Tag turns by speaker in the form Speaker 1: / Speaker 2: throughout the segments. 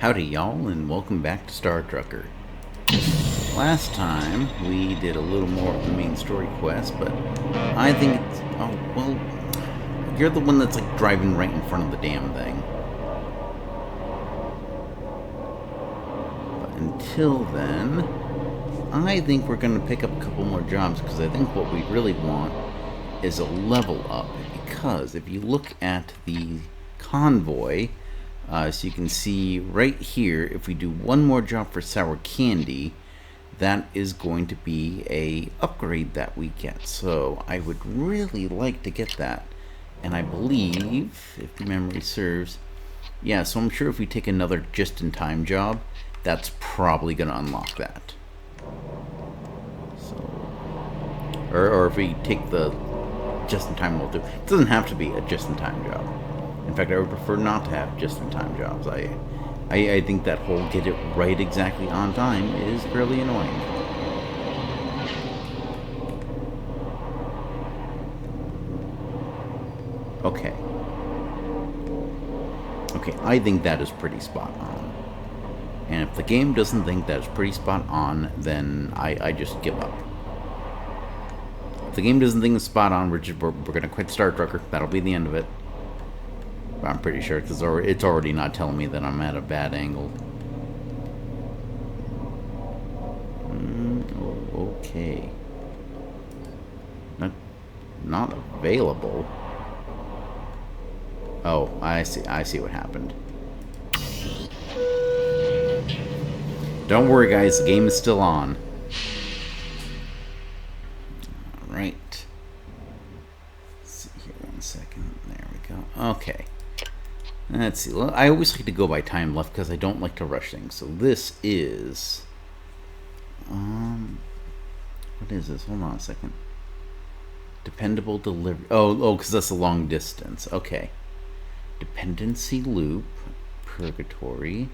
Speaker 1: Howdy y'all, and welcome back to Star Trucker. Last time we did a little more of the main story quest, but I think it's... oh, well, you're the one that's like driving right in front of the damn thing. But until then, I think we're going to pick up a couple more jobs, because I think what we really want is a level up, because if you look at the convoy... so you can see right here, if we do one more job for sour candy, that is going to be a upgrade that we get. So I would really like to get that. And I believe, if memory serves, yeah, so I'm sure if we take another just-in-time job, that's probably going to unlock that. So, or if we take the just-in-time, we'll do. It doesn't have to be a just-in-time job. In fact, I would prefer not to have just-in-time jobs. I think that whole get it right exactly on time is fairly annoying. Okay. Okay, I think that is pretty spot on. And if the game doesn't think that is pretty spot on, then I just give up. If the game doesn't think it's spot on, we're going to quit Star Trucker. That'll be the end of it. I'm pretty sure, because it's already not telling me that I'm at a bad angle. Okay. Not available. Oh, I see what happened. Don't worry, guys. The game is still on. All right. Let's see here 1 second. There we go. Okay. Let's see. Well, I always like to go by time left because I don't like to rush things. So this is... what is this? Hold on a second. Dependable delivery. Oh, because that's a long distance. Okay. Dependency loop. Purgatory.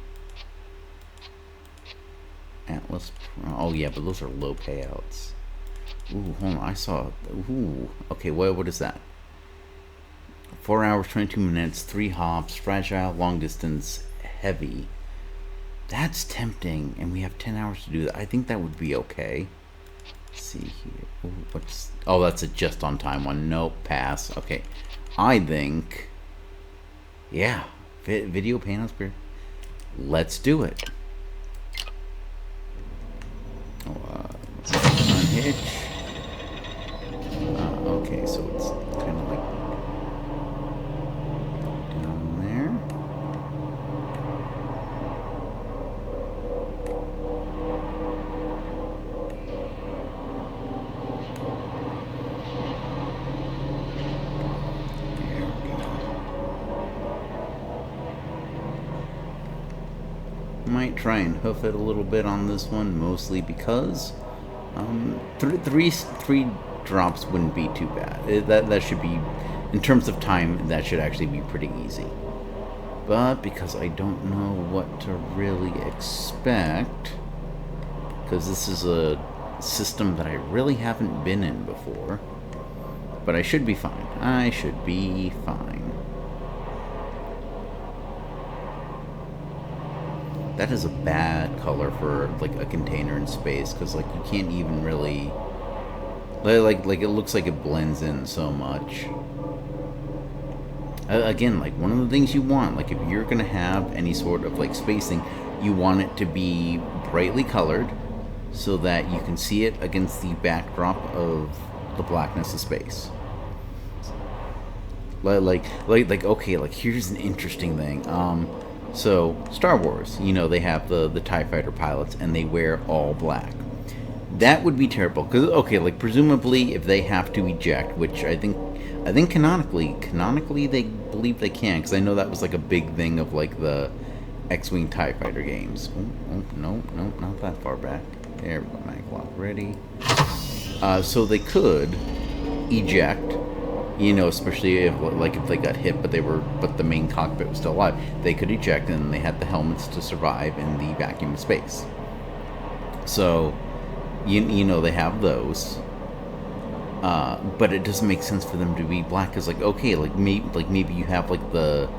Speaker 1: Atlas. Oh, yeah, but those are low payouts. Ooh, hold on. I saw... Ooh. Okay, what is that? 4 hours, 22 minutes, 3 hops, fragile, long distance, heavy. That's tempting, and we have 10 hours to do that. I think that would be okay. Let's see here. Ooh, what's... Oh, that's a just on time one. Nope, pass. Okay. I think... Yeah. Video panels. Let's do it. Oh, unhitch. Okay, so it's kind of like... Might try and hoof it a little bit on this one, mostly because three drops wouldn't be too bad. That should be, in terms of time, that should actually be pretty easy. But because I don't know what to really expect, because this is a system that I really haven't been in before, but I should be fine. I should be fine. That is a bad color for like a container in space, because like you can't even really like it looks like it blends in so much. Again, like one of the things you want, like if you're gonna have any sort of like spacing, you want it to be brightly colored so that you can see it against the backdrop of the blackness of space. Like okay, like here's an interesting thing. So, Star Wars, you know, they have the TIE Fighter pilots, and they wear all black. That would be terrible, because, okay, like, presumably, if they have to eject, which I think canonically they believe they can, because I know that was, like, a big thing of, like, the X-Wing TIE Fighter games. No, not that far back. There, we go, mag lock ready. So they could eject... You know, especially if they got hit, but the main cockpit was still alive, they could eject, and they had the helmets to survive in the vacuum of space. So, you know, they have those. But it doesn't make sense for them to be black. Cause like, okay, like maybe you have like the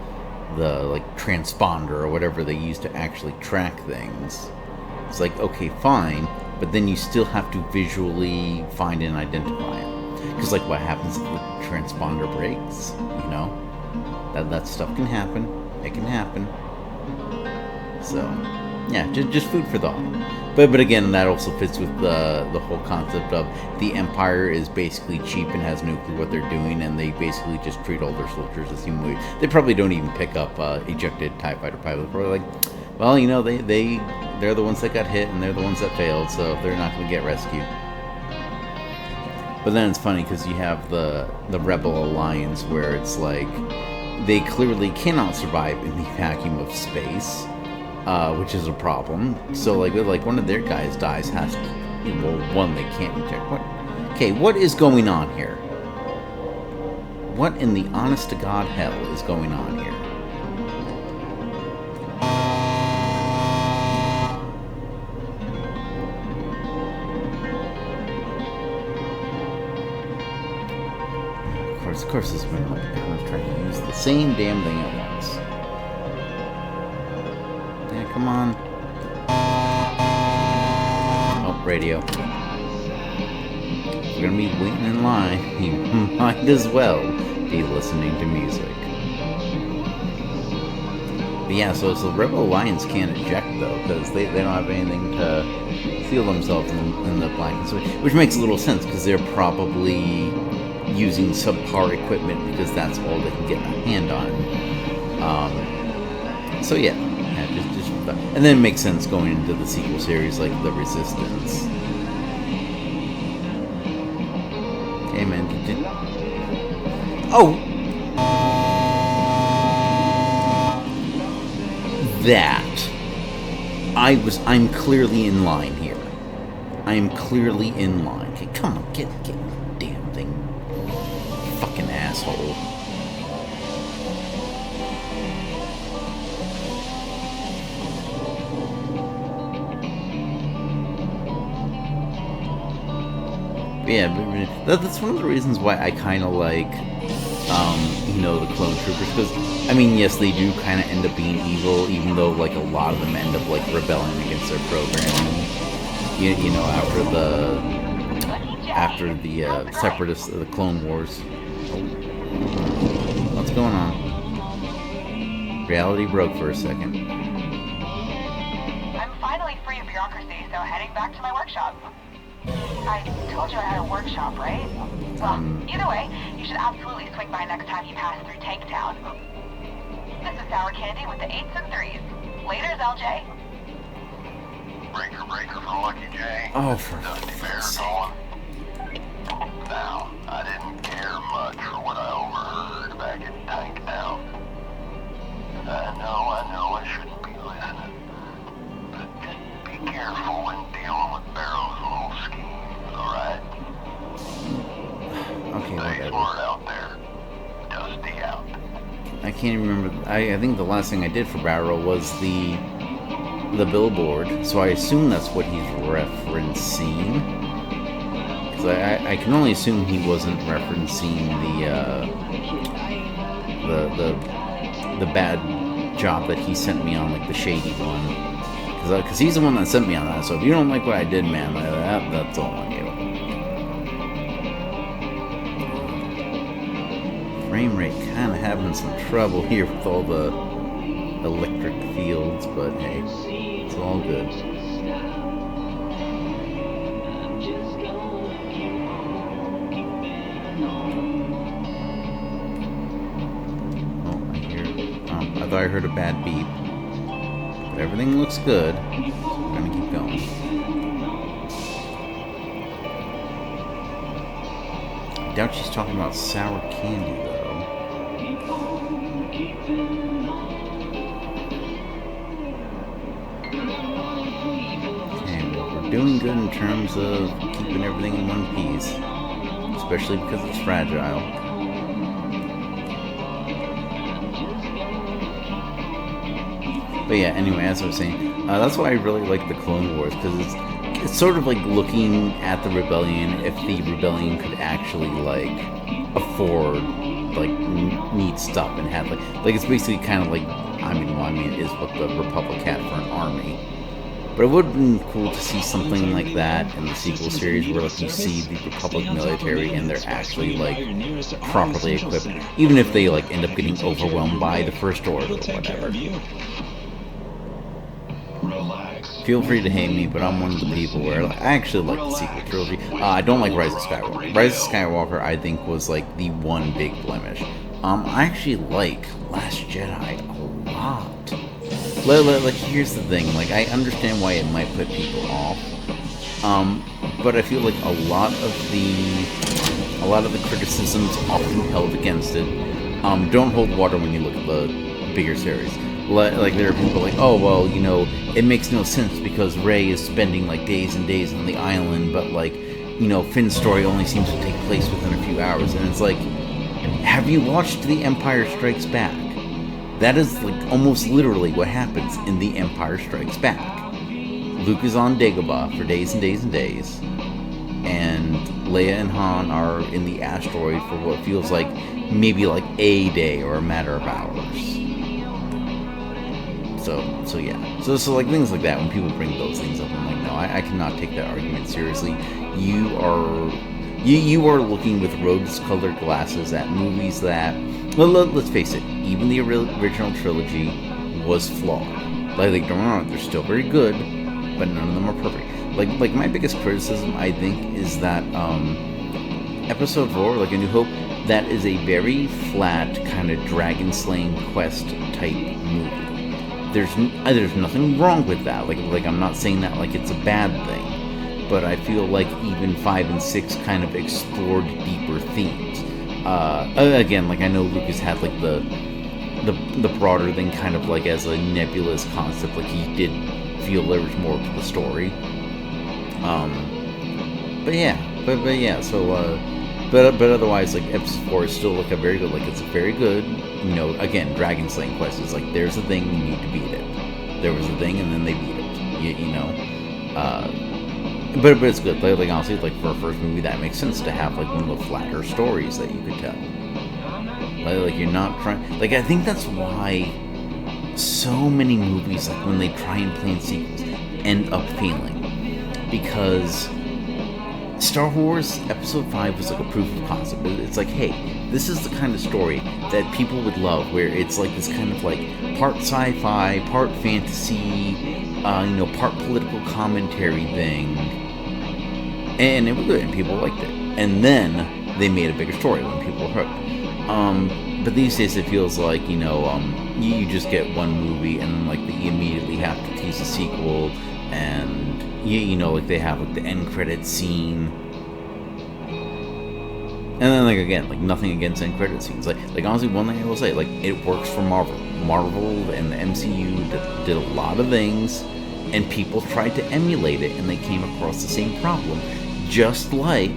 Speaker 1: the like transponder or whatever they use to actually track things. It's like, okay, fine, but then you still have to visually find and identify it. Because like, what happens if the transponder breaks? You know, that stuff can happen. It can happen. So, yeah, just food for thought. But again, that also fits with the whole concept of the Empire is basically cheap and has no clue what they're doing, and they basically just treat all their soldiers as human waste. They probably don't even pick up ejected TIE fighter pilots. They're probably like, well, you know, they're the ones that got hit and they're the ones that failed, so they're not going to get rescued. But then it's funny because you have the Rebel Alliance where it's like they clearly cannot survive in the vacuum of space. Which is a problem. So, like one of their guys dies, has to, well, one, they can't inject. What is going on here? What in the honest to God hell is going on here? Of course, this one I'm trying to use the same damn thing at once. Come on. Oh, radio. If we're gonna be waiting in line, you might as well be listening to music. But yeah, so the Rebel Alliance can't eject though, because they don't have anything to seal themselves in the blankets, which makes a little sense, because they're probably using subpar equipment because that's all they can get a hand on. So yeah. And then it makes sense going into the sequel series like The Resistance. Hey man, Oh! That. I'm clearly in line here. I am clearly in line. Okay, come on, get the damn thing. Fucking asshole. Yeah, that's one of the reasons why I kind of like, the clone troopers, because, I mean, yes, they do kind of end up being evil, even though, like, a lot of them end up, like, rebelling against their programming, after the Separatists, the Clone Wars. What's going on? Reality broke for a second.
Speaker 2: I'm finally free of bureaucracy, so heading back to my workshop. I told you I had a workshop, right? Well, either way, you should absolutely swing by next time you pass through Tank Town. This is Sour Candy with the 8s and 3s. Laters, LJ.
Speaker 3: Breaker for Lucky J.
Speaker 1: Oh, for
Speaker 3: Dusty Bear
Speaker 1: fuck's
Speaker 3: calling. Now, I didn't care much for what I overheard back at Tank Town. I know I shouldn't be listening. But just be careful when dealing with Barrow's little scheme, alright?
Speaker 1: Okay,
Speaker 3: Stay
Speaker 1: whatever.
Speaker 3: smart out there. Dusty out.
Speaker 1: I can't even remember. I think the last thing I did for Barrow was the billboard, so I assume that's what he's referencing. Because I can only assume he wasn't referencing the bad job that he sent me on, like the shady one. Because he's the one that sent me on that. So if you don't like what I did, man, that's all on you. Frame rate kind of having some trouble here with all the electric fields, but hey, it's all good. I thought I heard a bad beep, but everything looks good. So we're gonna keep going. I doubt she's talking about sour candy though. Okay, well, we're doing good in terms of keeping everything in one piece, especially because it's fragile. But yeah, anyway, as I was saying, that's why I really like the Clone Wars, because it's sort of like looking at the Rebellion, if the Rebellion could actually, like, afford like neat stuff and had like it's basically kind of like it is what the Republic had for an army. But it would have been cool to see something like that in the sequel series, where like you see the Republic military and they're actually like properly equipped, even if they like end up getting overwhelmed by the First Order or whatever. Feel free to hate me, but I'm one of the people where I actually like the sequel trilogy. I don't like Rise of Skywalker. Rise of Skywalker, I think, was like the one big blemish. I actually like Last Jedi a lot. Like, here's the thing. Like, I understand why it might put people off. But I feel like a lot of the criticisms often held against it don't hold water when you look at the bigger series. Like, there are people like, oh, well, you know, it makes no sense because Rey is spending like days and days on the island, but like, you know, Finn's story only seems to take place within a few hours. And it's like, have you watched The Empire Strikes Back? That is like almost literally what happens in The Empire Strikes Back. Luke is on Dagobah for days and days and days, and Leia and Han are in the asteroid for what feels like maybe like a day or a matter of hours. So yeah. So like things like that, when people bring those things up, I'm like, no, I cannot take that argument seriously. You are looking with rose-colored glasses at movies that, let's face it, even the original trilogy was flawed. Like, don't get me wrong, they're still very good, but none of them are perfect. Like my biggest criticism, I think, is that Episode 4, like A New Hope, that is a very flat kind of dragon slaying quest type movie. There's nothing wrong with that. Like I'm not saying that like it's a bad thing, but I feel like even 5 and 6 kind of explored deeper themes. Again, like I know Lucas had like the broader thing kind of like as a nebulous concept. Like he did feel there was more to the story. But yeah. So but otherwise, like Episode 4 is still like a very good. Like it's a very good. You know, again, dragon slaying quest is like there's a thing, you need to beat it. There was a thing, and then they beat it. You know. But it's good. Like honestly, like for a first movie, that makes sense to have like one of the flatter stories that you could tell. Like you're not trying. Like I think that's why so many movies, like when they try and plan sequels, end up failing, because Star Wars Episode 5 was like a proof of concept. It's like, hey, this is the kind of story that people would love, where it's like this kind of like part sci-fi, part fantasy, you know, part political commentary thing. And it was good, and people liked it. And then they made a bigger story when people were hooked. But these days it feels like, you know, you just get one movie and then like they immediately have to tease a sequel, and you know, like they have like the end credit scene. And then like again, like nothing against end credit scenes. Like honestly, one thing I will say, like it works for Marvel. Marvel and the MCU did a lot of things, and people tried to emulate it, and they came across the same problem. Just like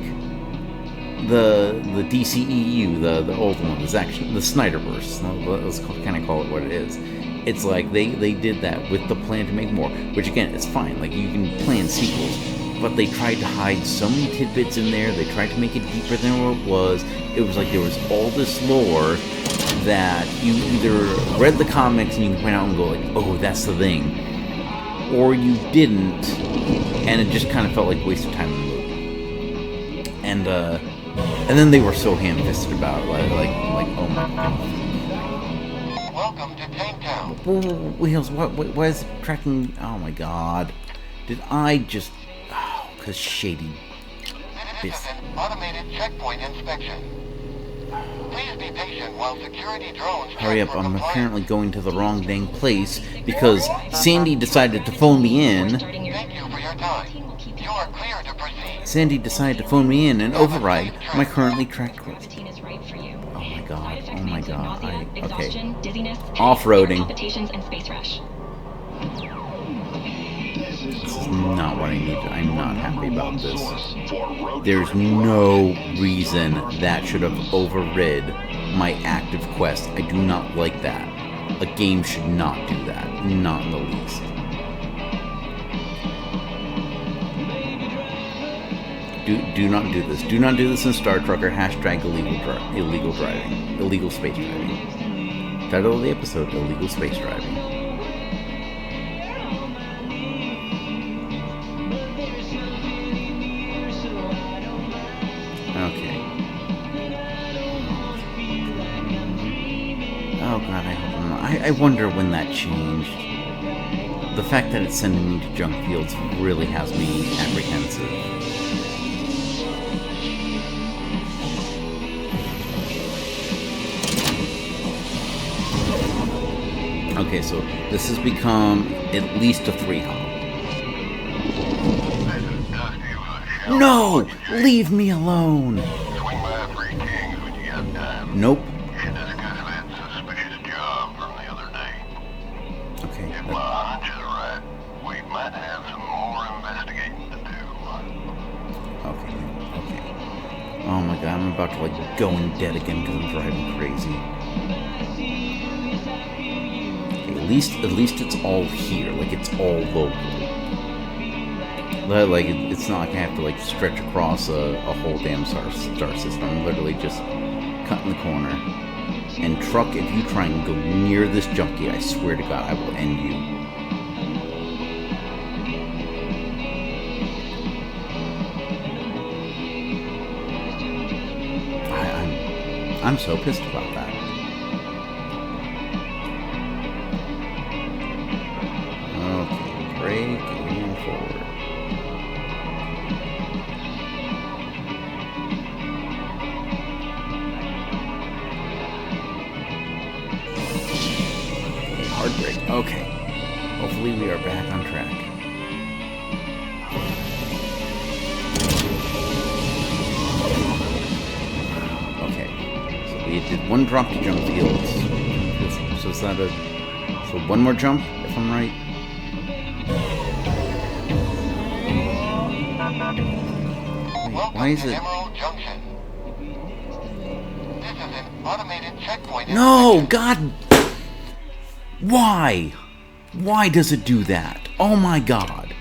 Speaker 1: the DCEU, the old one, is actually the Snyderverse. Let's kind of call it what it is. It's like they did that with the plan to make more, which again, it's fine. Like you can plan sequels, but they tried to hide so many tidbits in there. They tried to make it deeper than what it was. It was like there was all this lore that you either read the comics and you can point out and go like, oh, that's the thing, or you didn't, and it just kind of felt like waste of time in the movie. And then they were so ham-fisted about it, like oh my god.
Speaker 3: Welcome to Tanktown.
Speaker 1: Wheels, why is it tracking? Oh my god. Did I just... Oh, because shady.
Speaker 3: This is an automated checkpoint inspection. Please be patient while security drones...
Speaker 1: Hurry up, I'm apparently going to the wrong dang place because Sandy decided to phone me in.
Speaker 3: Thank you for your time. You are clear to proceed.
Speaker 1: Sandy decided to phone me in and override my currently tracked course. Oh my god. Okay. Off-roading. This is not what I need. I'm not happy about this. There's no reason that should have overrid my active quest. I do not like that. A game should not do that. Not in the least. Do not do this. Do not do this in Star Truck or hashtag illegal driving. Illegal space driving. Title of the episode, Illegal Space Driving. Okay. Oh god, I wonder when that changed. The fact that it's sending me to junk fields really has me apprehensive. Okay, so this has become at least a 3-hop. No! Leave me alone!
Speaker 3: Swing by Three Kings when you get time.
Speaker 1: Nope.
Speaker 3: Should discuss that suspicious job from the other day.
Speaker 1: Okay.
Speaker 3: If my hunch is right, we might have some more investigating to do.
Speaker 1: Okay. Oh my god, I'm about to like go in debt again because I'm driving crazy. Okay, at least it's all here. Like it's all local. Like it's not like I have to like stretch across a whole damn star system. I'm literally just cutting the corner. And truck, if you try and go near this junkie, I swear to God, I will end you. I'm so pissed about that. Okay, brake and forward. Okay, hard brake. Okay. Hopefully we are back on track. We did one drop to jump fields. So it's not a... So one more jump, if I'm right. Wait, why is it...
Speaker 3: Emerald Junction. This is an automated checkpoint.
Speaker 1: No! God! Why? Why does it do that? Oh my god.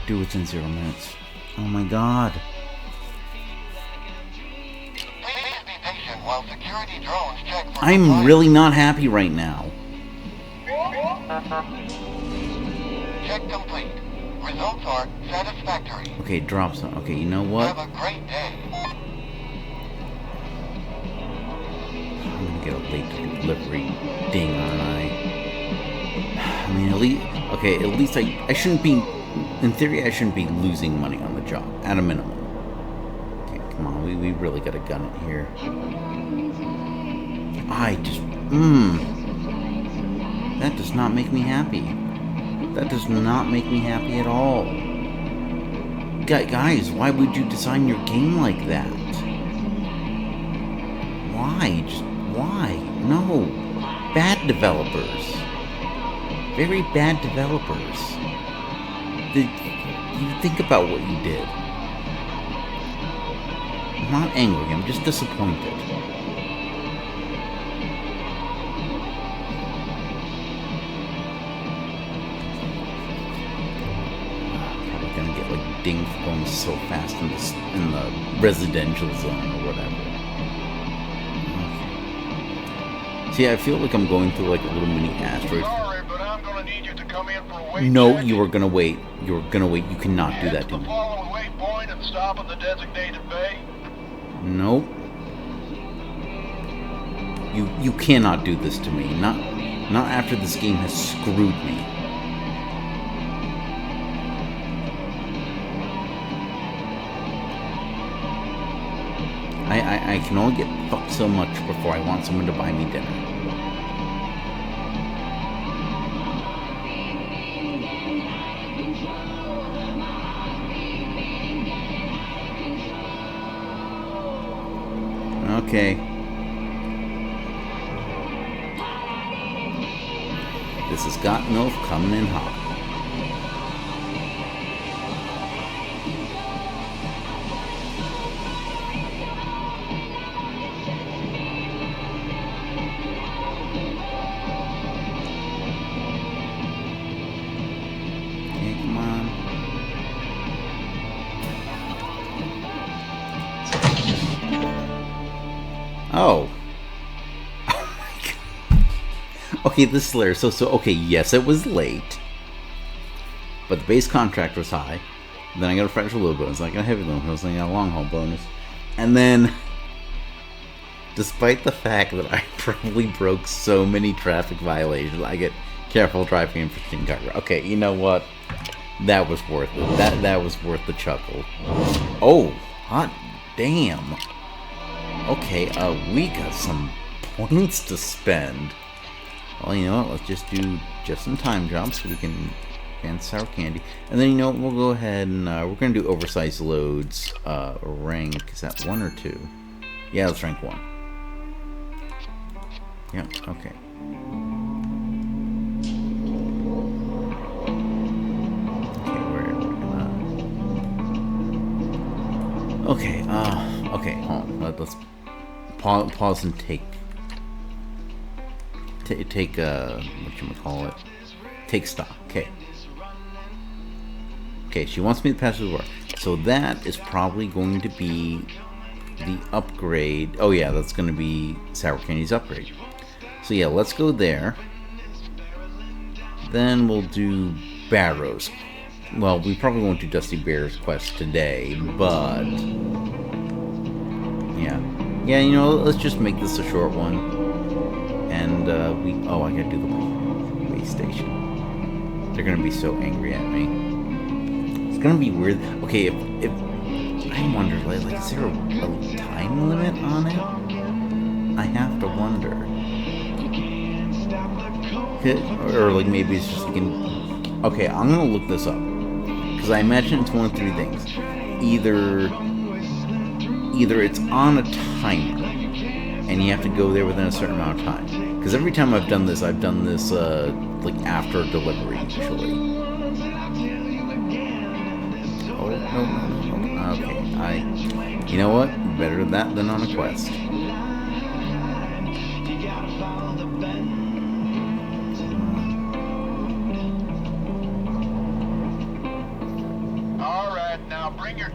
Speaker 1: Do it in 0 minutes. Oh my god.
Speaker 3: While security drones check for
Speaker 1: I'm really not happy right now.
Speaker 3: Check complete. Results are satisfactory.
Speaker 1: Okay, drop some. Okay, you know what?
Speaker 3: Have a great day.
Speaker 1: I'm gonna get a late delivery ding, aren't I? I mean, at least... Okay, at least I shouldn't be... In theory, I shouldn't be losing money on the job. At a minimum. Okay, come on. We really gotta gun it here. I just... That does not make me happy. That does not make me happy at all. Guys, why would you design your game like that? Why? Just why? No. Bad developers. Very bad developers. You think about what you did. I'm not angry, I'm just disappointed. Probably gonna get like dinged for going so fast in the residential zone or whatever. Okay. See, I feel like I'm going through like a little mini asteroid.
Speaker 3: Sorry, but I'm gonna need you to come in for a wait
Speaker 1: No,
Speaker 3: check.
Speaker 1: you are gonna wait. You're gonna wait. You cannot do that to
Speaker 3: the
Speaker 1: me.
Speaker 3: following waypoint and stop at the designated bay.
Speaker 1: Nope. You cannot do this to me. Not after this game has screwed me. I can only get fucked so much before I want someone to buy me dinner. Okay. This has got MILF coming in hot. Okay, come on. Oh. Oh my god. Okay, this is hilarious. Okay, yes, it was late. But the base contract was high. Then I got a fractional load bonus. I got a heavy load bonus. I got a long haul bonus. And then, despite the fact that I probably broke so many traffic violations, I get careful driving in pristine cargo. Okay, you know what? That was worth it. That was worth the chuckle. Oh, hot damn. Okay, we got some points to spend. Well, you know what? Let's just do just-in-time jobs so we can advance sour candy. And then, you know what? We'll go ahead and we're going to do oversized loads. Rank, is that 1 or 2? Yeah, let's rank 1. Yeah, okay. Okay, okay, hold on. Let's pause and take, whatchamacallit, take stock. Okay. Okay, she wants me to pass through the war. So that is probably going to be the upgrade. Oh yeah, that's going to be Sour Candy's upgrade. So yeah, let's go there. Then we'll do Barrows. Well, we probably won't do Dusty Bear's quest today, but yeah, you know, let's just make this a short one. And oh, I gotta do the way station. They're gonna be so angry at me. It's gonna be weird. Okay, if I wonder, like, is there a time limit on it? I have to wonder. Or like maybe it's just like okay, I'm gonna look this up. Because I imagine it's one of 3 things. Either it's on a timer, and you have to go there within a certain amount of time. Because every time I've done this like after delivery usually. Oh no. Okay, you know what? Better that than on a quest.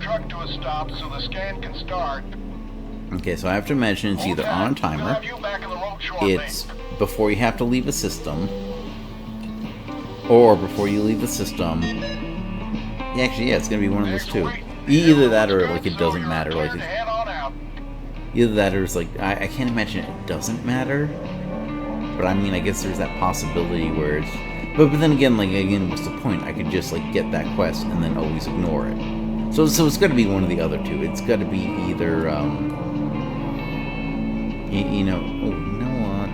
Speaker 3: Truck to a stop so the scan can start.
Speaker 1: Okay, so I have to imagine it's either on a timer, it's before you have to leave a system, or before you leave the system. Actually, yeah, it's gonna be one of those 2. Either that or like it doesn't matter. Like either that or it's like I can't imagine it doesn't matter. But I mean, I guess there's that possibility where it's. But then again, what's the point? I could just like get that quest and then always ignore it. So it's got to be one of the other 2. It's got to be either, you know, oh, you know what?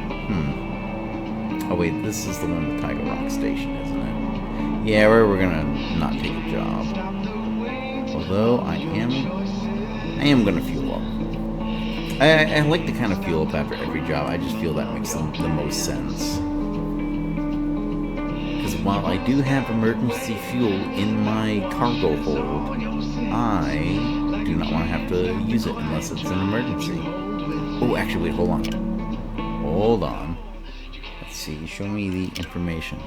Speaker 1: Oh wait, this is the one with Tiger Rock Station, isn't it? Yeah, we're gonna not take a job. Although I am gonna fuel up. I like to kind of fuel up after every job. I just feel that makes the most sense. Because while I do have emergency fuel in my cargo hold, I do not want to have to use it unless it's an emergency. Oh, actually, wait, hold on. Hold on. Let's see, show me the information.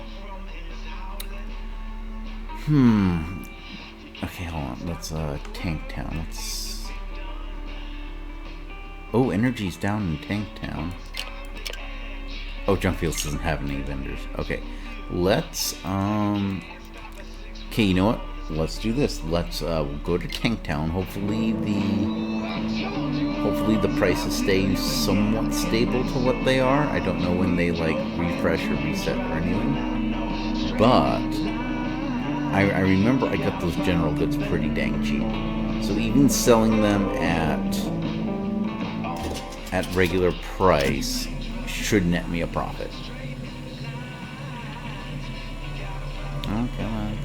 Speaker 1: Okay, hold on. Let's, Tank Town. Let's... Oh, energy's down in Tank Town. Oh, Junk Fields doesn't have any vendors. Okay. Let's, okay, you know what? Let's do this. Let's go to Tank Town. Hopefully the prices stay somewhat stable to what they are. I don't know when they like refresh or reset or anything. But I remember I got those general goods pretty dang cheap. So even selling them at regular price should net me a profit. Oh, come on.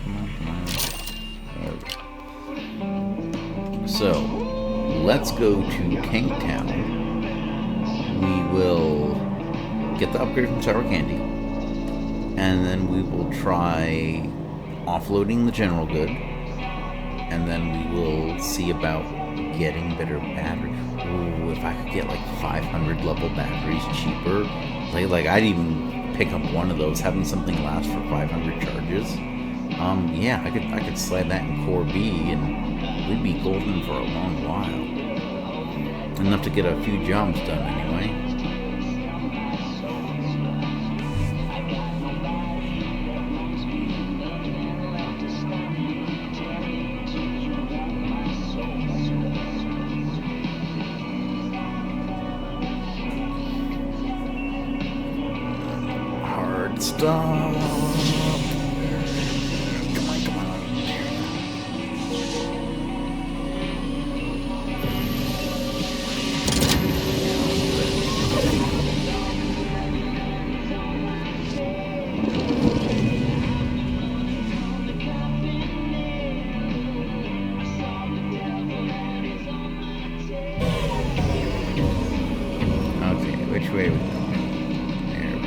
Speaker 1: So, let's go to Tank Town. We will get the upgrade from Sour Candy. And then we will try offloading the general good. And then we will see about getting better battery. Ooh, if I could get like 500 level batteries cheaper. Like I'd even pick up one of those, having something last for 500 charges. Yeah, I could slide that in Core B, and we'd be golden for a long while. Enough to get a few jobs done, anyway. Stop! Come on, come on. Okay, which way are we going? There we go.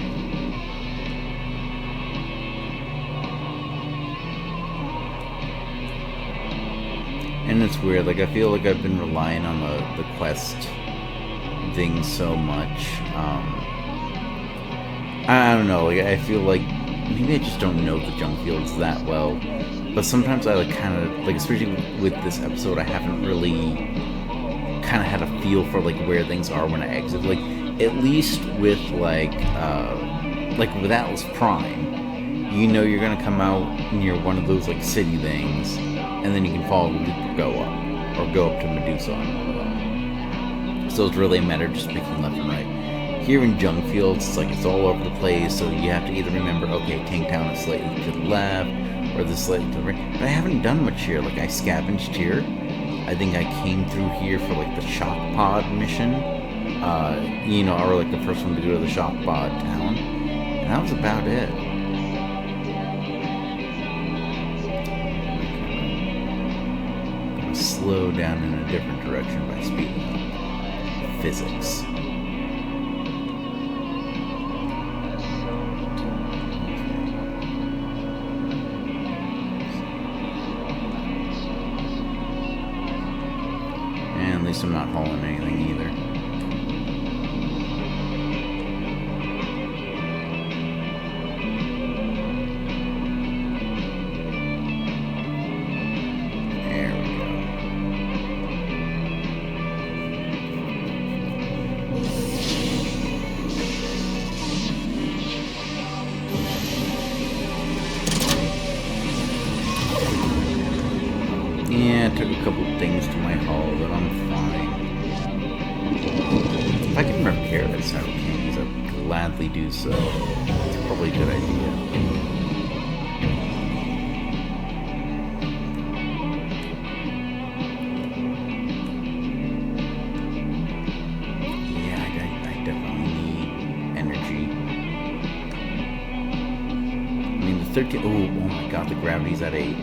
Speaker 1: And it's weird, like, I feel like I've been relying on the quest thing so much. I don't know, like, I feel like maybe I just don't know the junk fields that well. But sometimes I, like, kind of, like, especially with this episode, I haven't really kind of had a feel for, like, where things are when I exit. Like, at least with, like with Atlas Prime, you know you're gonna come out near one of those, like, city things, and then you can follow the loop or go up to Medusa on one of them. So it's really a matter of just picking left and right. Here in Junk Fields, it's like it's all over the place, so you have to either remember, okay, Tanktown is slightly to the left, or this slightly to the right. But I haven't done much here. Like, I scavenged here. I think I came through here for, like, the shock pod mission. You know, or, like, the first one to go to the shock pod town. And that was about it. Slow down in a different direction by speeding up. Physics. And at least I'm not hauling anything either. Yeah, I took a couple things to my hull, but I'm fine. If I can repair this out of cans, I'd gladly do so. It's probably a good idea. Yeah, I definitely need energy. I mean, the 13... Oh my god, the gravity's at 8.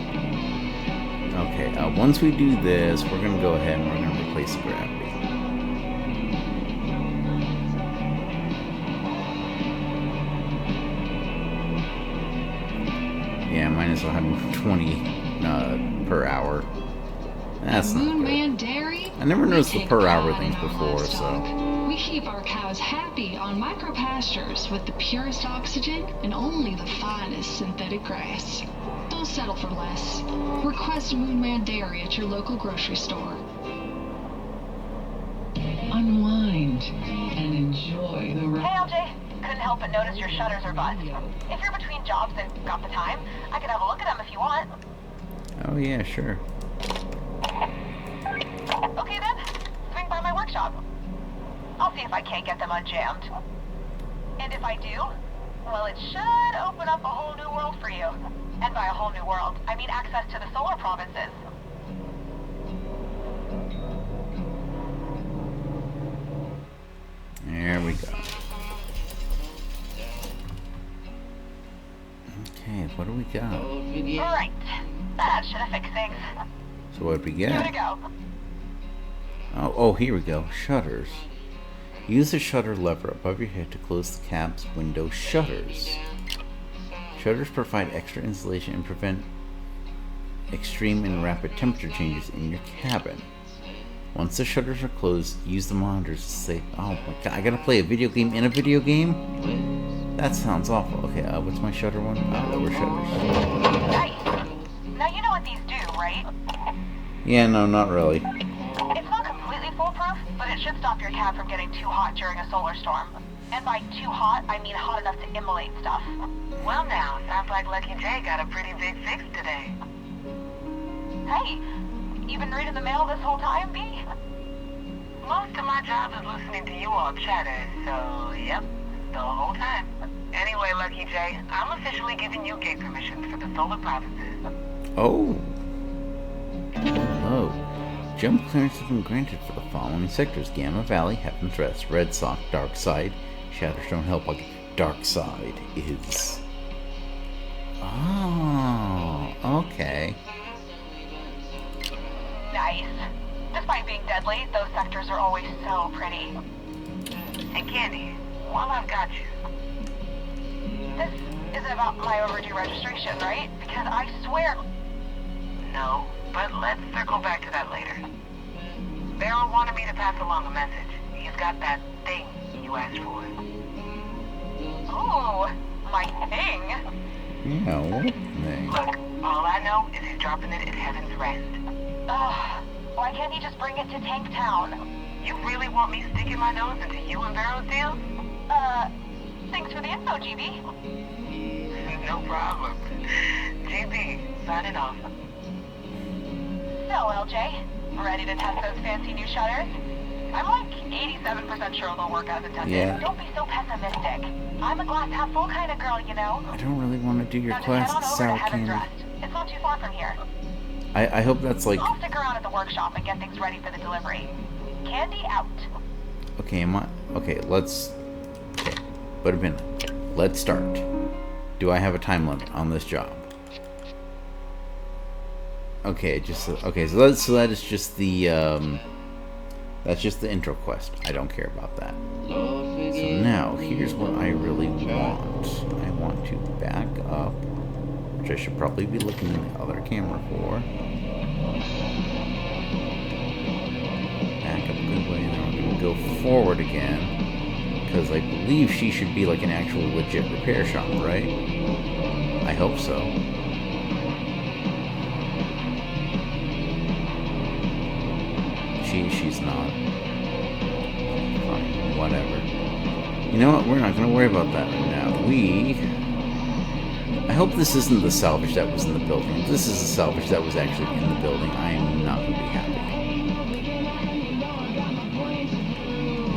Speaker 1: Okay, once we do this, we're going to go ahead and we're going to replace the gravity. Yeah, might as well have 20 per hour. That's not
Speaker 4: Moonman
Speaker 1: good.
Speaker 4: Dairy?
Speaker 1: I never noticed the
Speaker 4: We
Speaker 1: per
Speaker 4: take
Speaker 1: hour
Speaker 4: pride
Speaker 1: things
Speaker 4: in our
Speaker 1: before,
Speaker 4: livestock.
Speaker 1: so...
Speaker 4: We keep our cows happy on micropastures with the purest oxygen and only the finest synthetic grass. Don't settle for less. Request Moonman Dairy at your local grocery store. Unwind and enjoy the
Speaker 2: Hey,
Speaker 4: ride.
Speaker 2: LJ. Couldn't help but notice your shutters are bust. If you're between jobs and got the time, I could have a look at them if you want.
Speaker 1: Oh yeah, sure.
Speaker 2: Okay then, swing by my workshop. I'll see if I can't get them unjammed. And if I do, well, it should open up a whole new world for you. And by a whole new world, I mean access to the solar provinces.
Speaker 1: There we go. Okay, what do we got?
Speaker 2: Right. That should have fixed things.
Speaker 1: So what do we
Speaker 2: Here we
Speaker 1: get?
Speaker 2: go.
Speaker 1: Oh, here we go. Shutters. Use the shutter lever above your head to close the cab's window shutters. Shutters provide extra insulation and prevent extreme and rapid temperature changes in your cabin. Once the shutters are closed, use the monitors to say, oh my god, I gotta play a video game in a video game? That sounds awful. Okay, what's my shutter one? Lower shutters.
Speaker 2: Nice. Now you know what these do, right?
Speaker 1: Yeah, no, not really.
Speaker 2: It's not completely foolproof, but it should stop your cab from getting too hot during a solar storm. And by too hot, I mean hot enough to immolate stuff.
Speaker 5: Well now, sounds like Lucky J got a pretty big fix today.
Speaker 2: Hey, you been reading the mail this whole time, B?
Speaker 5: Most of my job is listening to you all chatter, so yep, the whole time. Anyway, Lucky J, I'm officially giving you gate permission for the solar provinces.
Speaker 1: Oh. Hello. Jump clearance has been granted for the following sectors: Gamma Valley, Heaven's Rest, Red Sock, Dark Side, Shatterstone, Hellbug. Dark Side is... Oh, okay.
Speaker 2: Nice. Despite being deadly, those sectors are always so pretty.
Speaker 5: And Candy, while I've got you,
Speaker 2: This isn't about my overdue registration, right? Because I swear...
Speaker 5: no, but let's circle back to that later. Beryl wanted me to pass along a message. He's got that thing you asked for.
Speaker 2: Ooh, my thing.
Speaker 1: Yeah, what thing?
Speaker 5: Look, all I know is he's dropping it at Heaven's Rest.
Speaker 2: Ugh, why can't he just bring it to Tank Town?
Speaker 5: You really want me sticking my nose into you and Beryl's deal?
Speaker 2: Thanks for the info, GB.
Speaker 5: No problem. GB, signing off.
Speaker 2: So, LJ, ready to test those fancy new shutters? I'm like 87% sure they'll work as intended.
Speaker 1: Yeah.
Speaker 2: Don't be so pessimistic. I'm a glass half full kind of girl, you know?
Speaker 1: I don't really want to do your
Speaker 2: Now just head
Speaker 1: quest,
Speaker 2: on over to
Speaker 1: Sour
Speaker 2: Heaven's
Speaker 1: Candy.
Speaker 2: Rest. It's not too far from here.
Speaker 1: I hope that's like...
Speaker 2: I'll stick around at the workshop and get things ready for the delivery. Candy out.
Speaker 1: Okay, okay, let's... Okay, put a pin. Let's start. Do I have a time limit on this job? Okay, okay, so that is just the that's just the intro quest. I don't care about that. So now here's what I really want. I want to back up, which I should probably be looking in the other camera for. Back up a good way, and then we're gonna go forward again, because I believe she should be like an actual legit repair shop, right? I hope so. She's not. Fine, whatever. You know what? We're not going to worry about that right now. I hope this isn't the salvage that was in the building. If this is the salvage that was actually in the building, I am not going to be happy.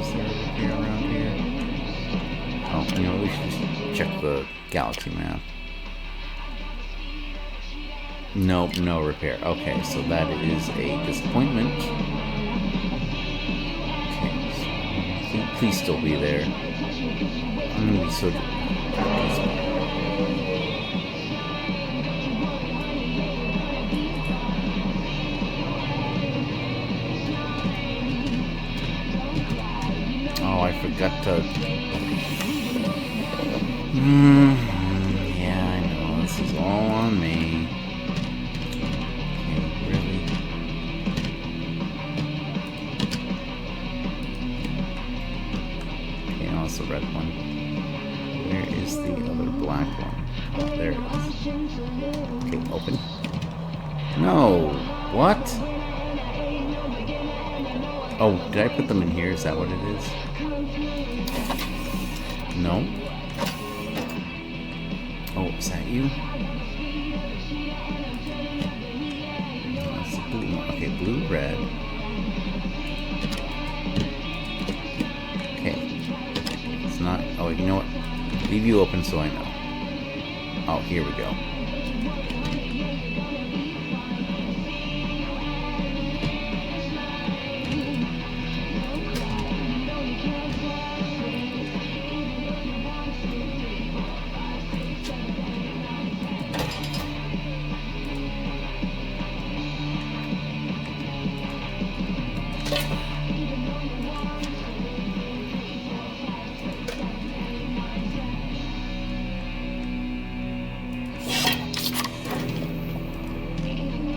Speaker 1: Is there a repair around here? Oh, you know, we should just check the galaxy map. Nope, no repair. Okay, so that is a disappointment. Please still be there. I'm gonna be so... Oh, I forgot to... yeah, I know. This is all on me. Okay, really? The red one. Where is the other black one? Oh, there it is. Okay, open. No! What? Oh, did I put them in here? Is that what it is? No. Oh, is that you? That's the blue one. Okay, blue, red. Not. Oh, you know what? Leave you open so I know. Oh, here we go.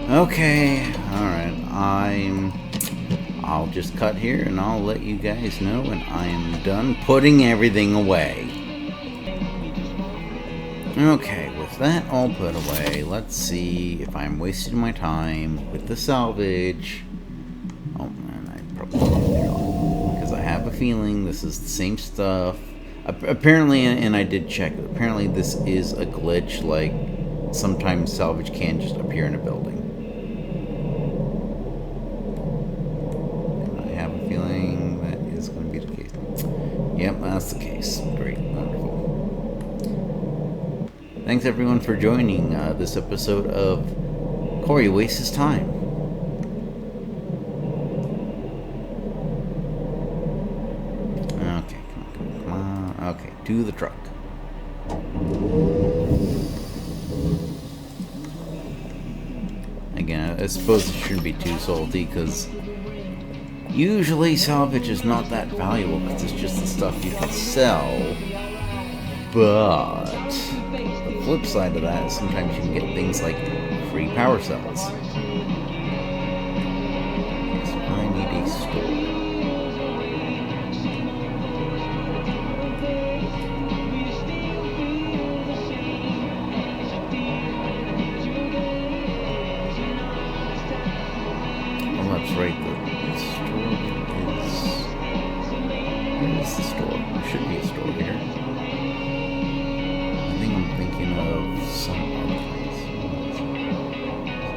Speaker 1: Okay, alright, I'll just cut here and I'll let you guys know when I am done putting everything away. Okay, with that all put away, let's see if I'm wasting my time with the salvage. Oh man, I probably because I have a feeling this is the same stuff. Apparently, and I did check, apparently this is a glitch, like sometimes salvage can just appear in a building. Yep, that's the case. Great, wonderful. Thanks everyone for joining this episode of Corey Wastes His Time. Okay, come on. Okay, to the truck. Again, I suppose it shouldn't be too salty, because usually salvage is not that valuable, because it's just the stuff you can sell. But the flip side of that is sometimes you can get things like free power cells. So I need a store. Right, the store is... Where is the store? There should be a store here. I think I'm thinking of some other place. So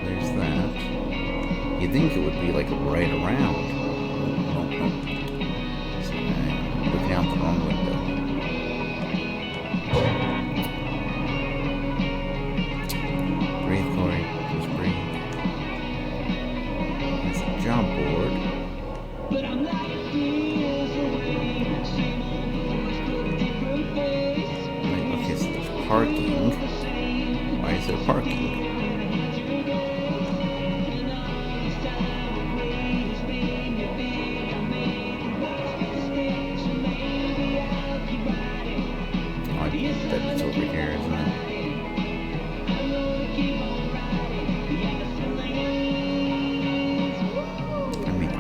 Speaker 1: there's that. You'd think it would be like right around. Nope. So I'm looking out the wrong window. Breathe, Corey. Just breathe. Job board. Right, okay, so there's parking. Why is there parking? Oh, I bet it's over here, isn't it?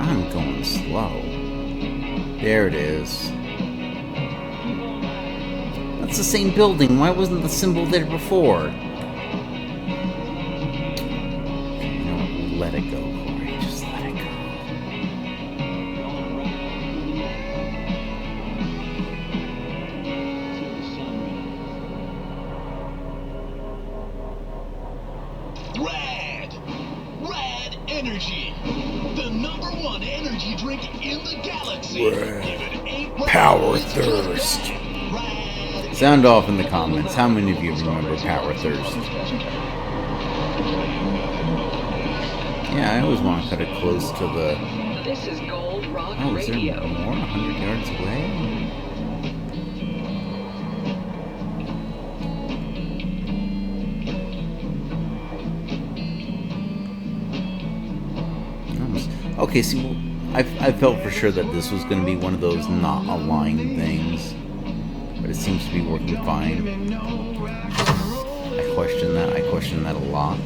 Speaker 1: I'm going slow. There it is. That's the same building. Why wasn't the symbol there before? You know what? Let it go, Corey. Just let it go.
Speaker 6: Rad Energy. The #1 energy drink in the galaxy.
Speaker 1: Power Thirst. Sound off in the comments. How many of you remember Power Thirst? Yeah, I always want to cut it close to the...
Speaker 7: This is Gold Rock
Speaker 1: Oh, is there
Speaker 7: Radio.
Speaker 1: more? 100 yards away? Okay, see, well, I felt for sure that this was going to be one of those not aligned things, but it seems to be working fine. I question that a lot.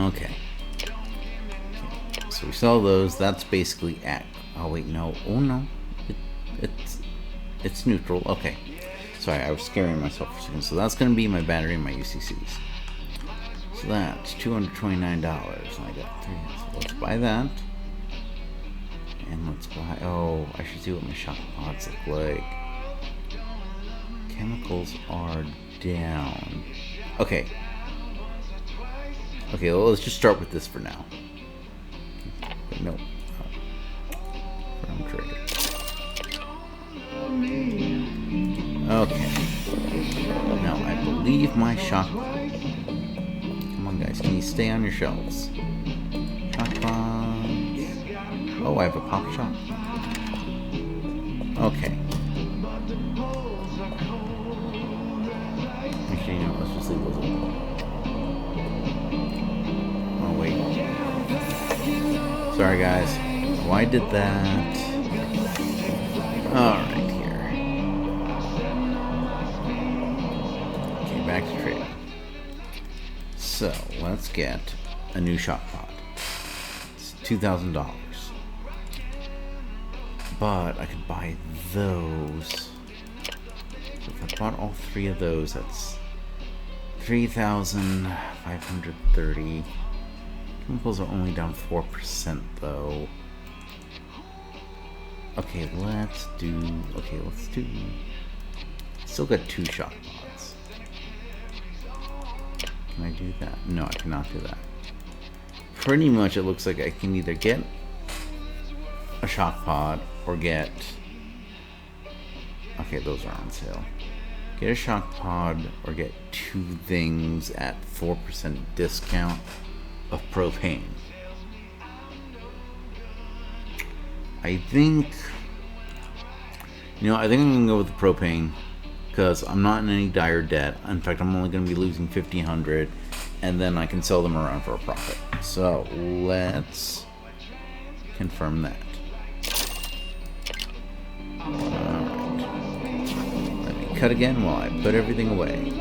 Speaker 1: Okay. So we saw those. That's basically at... Oh, wait, no. Oh, no. It's neutral. Okay. Sorry, I was scaring myself for a second. So that's going to be my battery and my UCCs. So that's $229. And I got 3. So let's buy that. And let's buy... Oh, I should see what my shock pods look like. Chemicals are down. Okay. Okay, well, let's just start with this for now. But no. From trader. Okay. Now, I believe my shock... Come on, guys. Can you stay on your shelves? Shock pods. Oh, I have a pop shot. Okay. Actually, no, let's just leave those alone. Oh, wait. Sorry, guys. Oh, I did that. Alright. Back to trading. So let's get a new shock pod. It's $2,000, but I could buy those. So if I bought all 3 of those, that's 3,530. Chemicals are only down 4% though. Okay, let's do. Still got 2 shock pods. Can I do that? No, I cannot do that. Pretty much it looks like I can either get a shock pod or get... Okay, those are on sale. Get a shock pod or get 2 things at 4% discount of propane. I think I'm gonna go with the propane because I'm not in any dire debt. In fact, I'm only gonna be losing $1,500, and then I can sell them around for a profit. So let's confirm that. Let me cut again while I put everything away.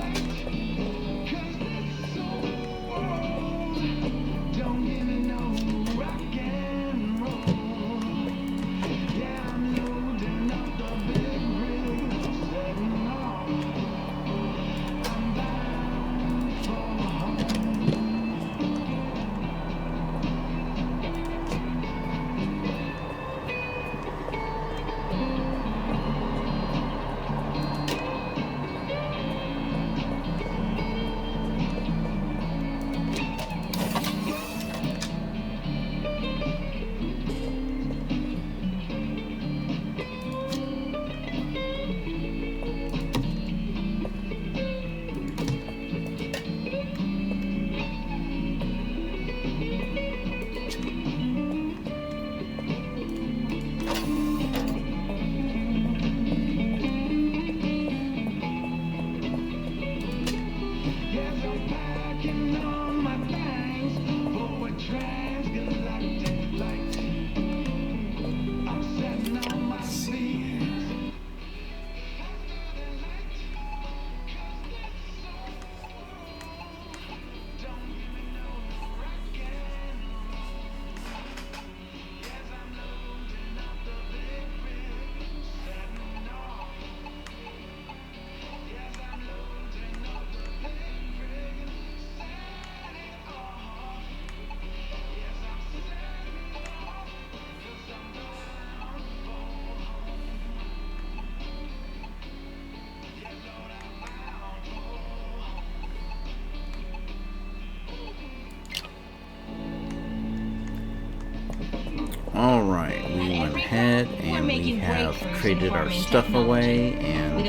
Speaker 1: Alright, we went ahead and we have traded our stuff away and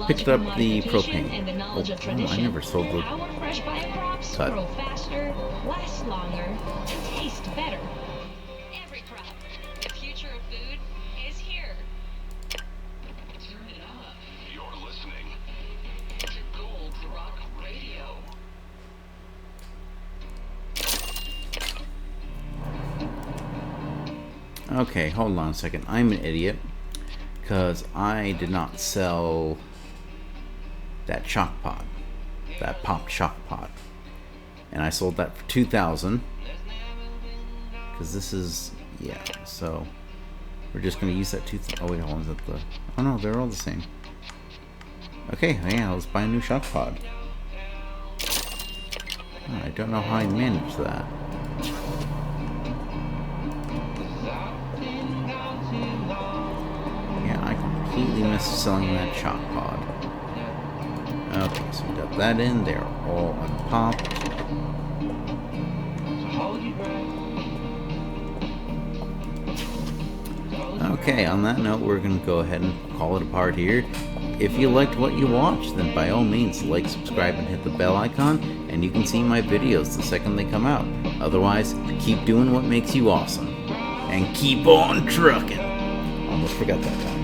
Speaker 1: picked up the propane. Oh, I never sold the cut.
Speaker 8: Grow faster, last longer, and taste better. Every crop, the future of food is here.
Speaker 6: Turn it up. You're listening to Gold Rock Radio.
Speaker 1: Okay, hold on a second. I'm an idiot because I did not sell that shock pod, that popped shock pod, and I sold that for $2,000 because this is, yeah, so we're just going to use that oh wait, hold on, is that the, oh no, they're all the same. Okay, yeah, let's buy a new shock pod. I don't know how I managed that. I completely missed selling that shock pod. Okay, so we got that in. They're all unpopped. Okay, on that note, we're going to go ahead and call it a part here. If you liked what you watched, then by all means, like, subscribe, and hit the bell icon, and you can see my videos the second they come out. Otherwise, keep doing what makes you awesome. And keep on trucking. Almost forgot that time.